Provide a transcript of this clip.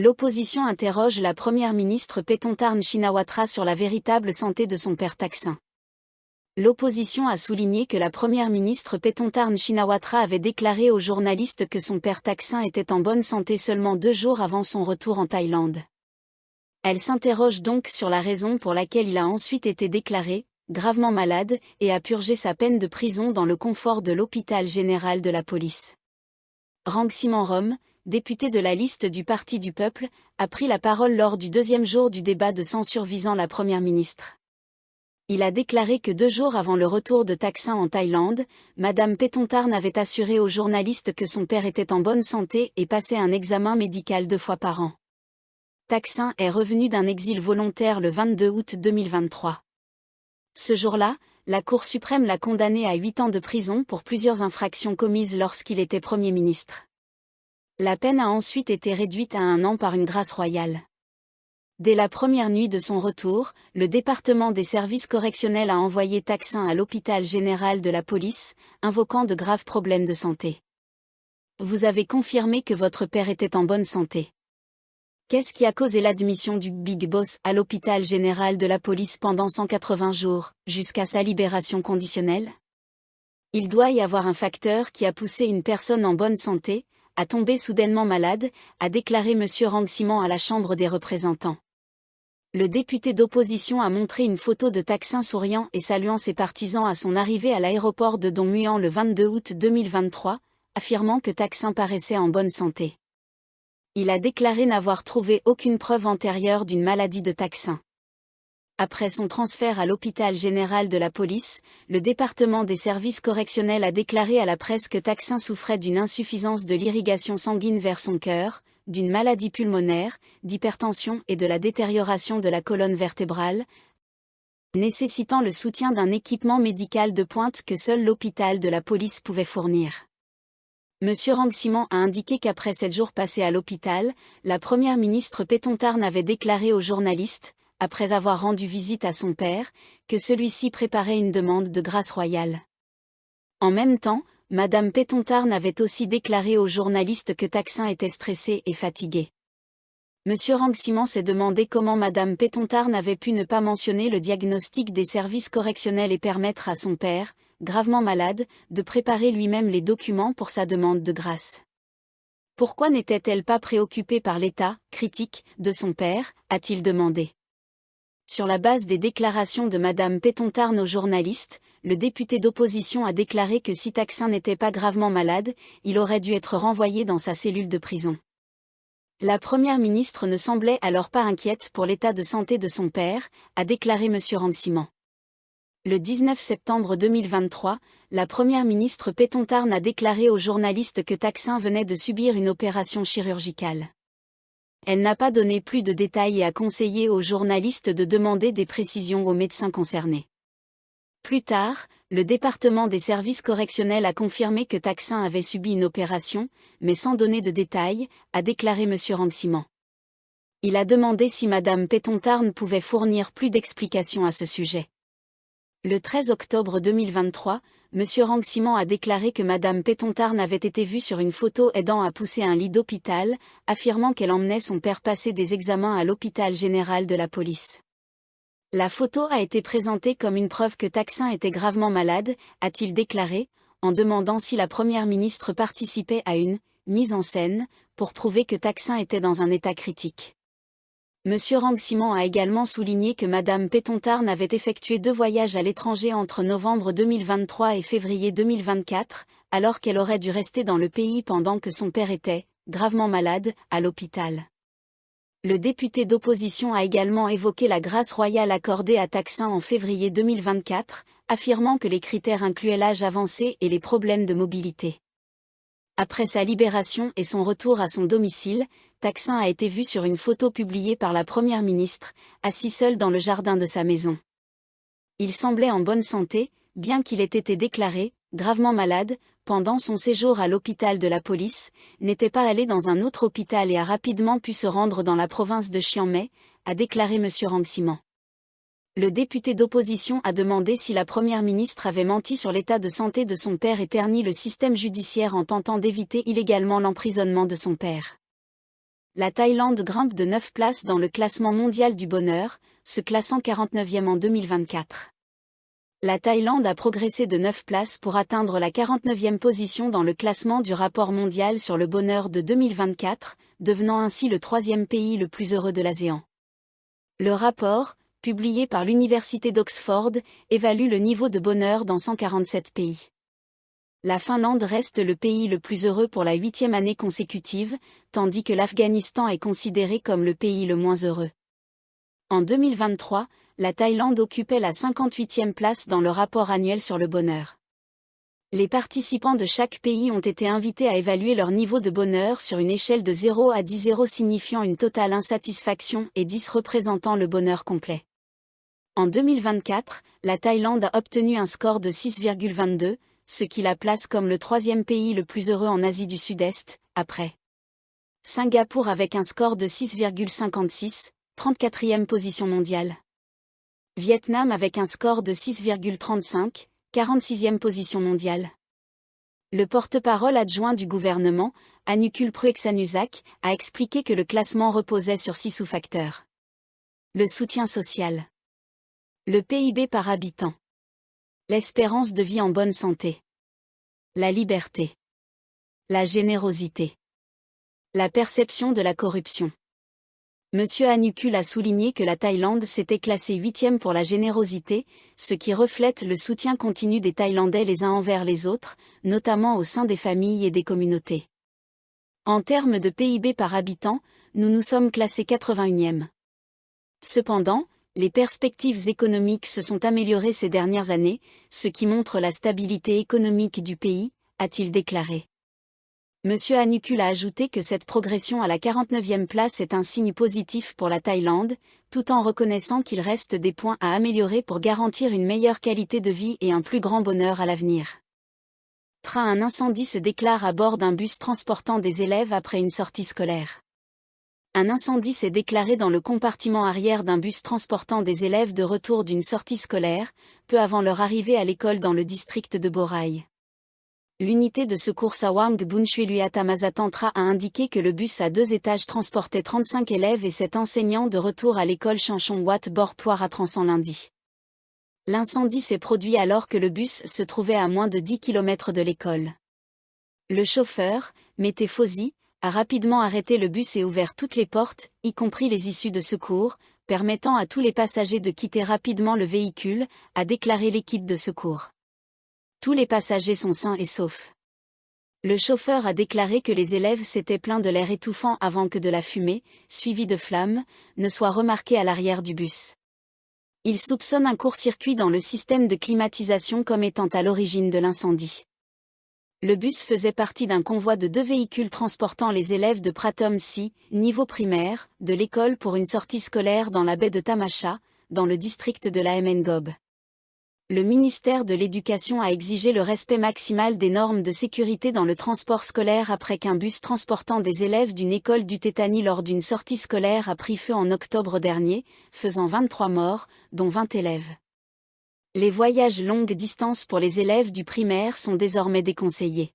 L'opposition interroge la première ministre Paetongtarn Shinawatra sur la véritable santé de son père Thaksin. L'opposition a souligné que la première ministre Paetongtarn Shinawatra avait déclaré aux journalistes que son père Thaksin était en bonne santé seulement 2 jours avant son retour en Thaïlande. Elle s'interroge donc sur la raison pour laquelle il a ensuite été déclaré gravement malade et a purgé sa peine de prison dans le confort de l'hôpital général de la police. Rangsiman Rom, député de la liste du Parti du Peuple, a pris la parole lors du 2e jour du débat de censure visant la première ministre. Il a déclaré que 2 jours avant le retour de Thaksin en Thaïlande, Madame Paetongtarn avait assuré aux journalistes que son père était en bonne santé et passait un examen médical 2 fois par an. Thaksin est revenu d'un exil volontaire le 22 août 2023. Ce jour-là, la Cour suprême l'a condamné à 8 ans de prison pour plusieurs infractions commises lorsqu'il était Premier ministre. La peine a ensuite été réduite à 1 an par une grâce royale. Dès la première nuit de son retour, le département des services correctionnels a envoyé Thaksin à l'hôpital général de la police, invoquant de graves problèmes de santé. Vous avez confirmé que votre père était en bonne santé. Qu'est-ce qui a causé l'admission du Big Boss à l'hôpital général de la police pendant 180 jours, jusqu'à sa libération conditionnelle? Il doit y avoir un facteur qui a poussé une personne en bonne santé à tomber soudainement malade, a déclaré M. Rangsiman à la Chambre des représentants. Le député d'opposition a montré une photo de Thaksin souriant et saluant ses partisans à son arrivée à l'aéroport de Don Muang le 22 août 2023, affirmant que Thaksin paraissait en bonne santé. Il a déclaré n'avoir trouvé aucune preuve antérieure d'une maladie de Thaksin. Après son transfert à l'hôpital général de la police, le département des services correctionnels a déclaré à la presse que Thaksin souffrait d'une insuffisance de l'irrigation sanguine vers son cœur, d'une maladie pulmonaire, d'hypertension et de la détérioration de la colonne vertébrale, nécessitant le soutien d'un équipement médical de pointe que seul l'hôpital de la police pouvait fournir. M. Rangsiman a indiqué qu'après 7 jours passés à l'hôpital, la première ministre Paetongtarn avait déclaré aux journalistes, après avoir rendu visite à son père, que celui-ci préparait une demande de grâce royale. En même temps, Madame Paetongtarn avait aussi déclaré aux journalistes que Thaksin était stressé et fatigué. M. Rangsiman s'est demandé comment Madame Paetongtarn avait pu ne pas mentionner le diagnostic des services correctionnels et permettre à son père, gravement malade, de préparer lui-même les documents pour sa demande de grâce. Pourquoi n'était-elle pas préoccupée par l'état critique de son père, a-t-il demandé. Sur la base des déclarations de Madame Paetongtarn aux journalistes, le député d'opposition a déclaré que si Thaksin n'était pas gravement malade, il aurait dû être renvoyé dans sa cellule de prison. La première ministre ne semblait alors pas inquiète pour l'état de santé de son père, a déclaré M. Rangsiman. Le 19 septembre 2023, la première ministre Paetongtarn a déclaré aux journalistes que Thaksin venait de subir une opération chirurgicale. Elle n'a pas donné plus de détails et a conseillé aux journalistes de demander des précisions aux médecins concernés. Plus tard, le département des services correctionnels a confirmé que Thaksin avait subi une opération, mais sans donner de détails, a déclaré M. Rangsiman. Il a demandé si Mme Paetongtarn pouvait fournir plus d'explications à ce sujet. Le 13 octobre 2023, M. Rangsiman a déclaré que Mme Paetongtarn avait été vue sur une photo aidant à pousser un lit d'hôpital, affirmant qu'elle emmenait son père passer des examens à l'hôpital général de la police. La photo a été présentée comme une preuve que Thaksin était gravement malade, a-t-il déclaré, en demandant si la première ministre participait à une « mise en scène » pour prouver que Thaksin était dans un état critique. M. Rangsiman a également souligné que Mme Paetongtarn avait effectué 2 voyages à l'étranger entre novembre 2023 et février 2024, alors qu'elle aurait dû rester dans le pays pendant que son père était, gravement malade, à l'hôpital. Le député d'opposition a également évoqué la grâce royale accordée à Thaksin en février 2024, affirmant que les critères incluaient l'âge avancé et les problèmes de mobilité. Après sa libération et son retour à son domicile, Thaksin a été vu sur une photo publiée par la première ministre, assis seul dans le jardin de sa maison. Il semblait en bonne santé, bien qu'il ait été déclaré gravement malade pendant son séjour à l'hôpital de la police, n'était pas allé dans un autre hôpital et a rapidement pu se rendre dans la province de Chiang Mai, a déclaré M. Rangsiman. Le député d'opposition a demandé si la première ministre avait menti sur l'état de santé de son père et terni le système judiciaire en tentant d'éviter illégalement l'emprisonnement de son père. La Thaïlande grimpe de 9 places dans le classement mondial du bonheur, se classant 49e en 2024. La Thaïlande a progressé de 9 places pour atteindre la 49e position dans le classement du rapport mondial sur le bonheur de 2024, devenant ainsi le 3e pays le plus heureux de l'ASEAN. Le rapport, publié par l'Université d'Oxford, évalue le niveau de bonheur dans 147 pays. La Finlande reste le pays le plus heureux pour la 8e année consécutive, tandis que l'Afghanistan est considéré comme le pays le moins heureux. En 2023, la Thaïlande occupait la 58e place dans le rapport annuel sur le bonheur. Les participants de chaque pays ont été invités à évaluer leur niveau de bonheur sur une échelle de 0 à 10, 0 signifiant une totale insatisfaction et 10 représentant le bonheur complet. En 2024, la Thaïlande a obtenu un score de 6,22, ce qui la place comme le 3e pays le plus heureux en Asie du Sud-Est, après Singapour avec un score de 6,56, 34e position mondiale. Vietnam avec un score de 6,35, 46e position mondiale. Le porte-parole adjoint du gouvernement, Anukul Prueksanusak, a expliqué que le classement reposait sur 6 sous-facteurs. Le soutien social. Le PIB par habitant. L'espérance de vie en bonne santé. La liberté. La générosité. La perception de la corruption. Monsieur Anukul a souligné que la Thaïlande s'était classée 8e pour la générosité, ce qui reflète le soutien continu des Thaïlandais les uns envers les autres, notamment au sein des familles et des communautés. En termes de PIB par habitant, nous nous sommes classés 81e. Cependant, les perspectives économiques se sont améliorées ces dernières années, ce qui montre la stabilité économique du pays, a-t-il déclaré. Monsieur Anukul a ajouté que cette progression à la 49e place est un signe positif pour la Thaïlande, tout en reconnaissant qu'il reste des points à améliorer pour garantir une meilleure qualité de vie et un plus grand bonheur à l'avenir. Un incendie se déclare à bord d'un bus transportant des élèves après une sortie scolaire. Un incendie s'est déclaré dans le compartiment arrière d'un bus transportant des élèves de retour d'une sortie scolaire, peu avant leur arrivée à l'école dans le district de Boracay. L'unité de secours Sawang Bunchueluata Mazatantra a indiqué que le bus à 2 étages transportait 35 élèves et 7 enseignants de retour à l'école Chanchon Wat Bor Ploir à Transan lundi. L'incendie s'est produit alors que le bus se trouvait à moins de 10 km de l'école. Le chauffeur, Mété Fauzi, a rapidement arrêté le bus et ouvert toutes les portes, y compris les issues de secours, permettant à tous les passagers de quitter rapidement le véhicule, a déclaré l'équipe de secours. Tous les passagers sont sains et saufs. Le chauffeur a déclaré que les élèves s'étaient plaints de l'air étouffant avant que de la fumée, suivie de flammes, ne soit remarquée à l'arrière du bus. Il soupçonne un court-circuit dans le système de climatisation comme étant à l'origine de l'incendie. Le bus faisait partie d'un convoi de 2 véhicules transportant les élèves de Pratom Si, niveau primaire, de l'école pour une sortie scolaire dans la baie de Tamacha, dans le district de la Ngob. Le ministère de l'Éducation a exigé le respect maximal des normes de sécurité dans le transport scolaire après qu'un bus transportant des élèves d'une école du Tétani lors d'une sortie scolaire a pris feu en octobre dernier, faisant 23 morts, dont 20 élèves. Les voyages longue distance pour les élèves du primaire sont désormais déconseillés.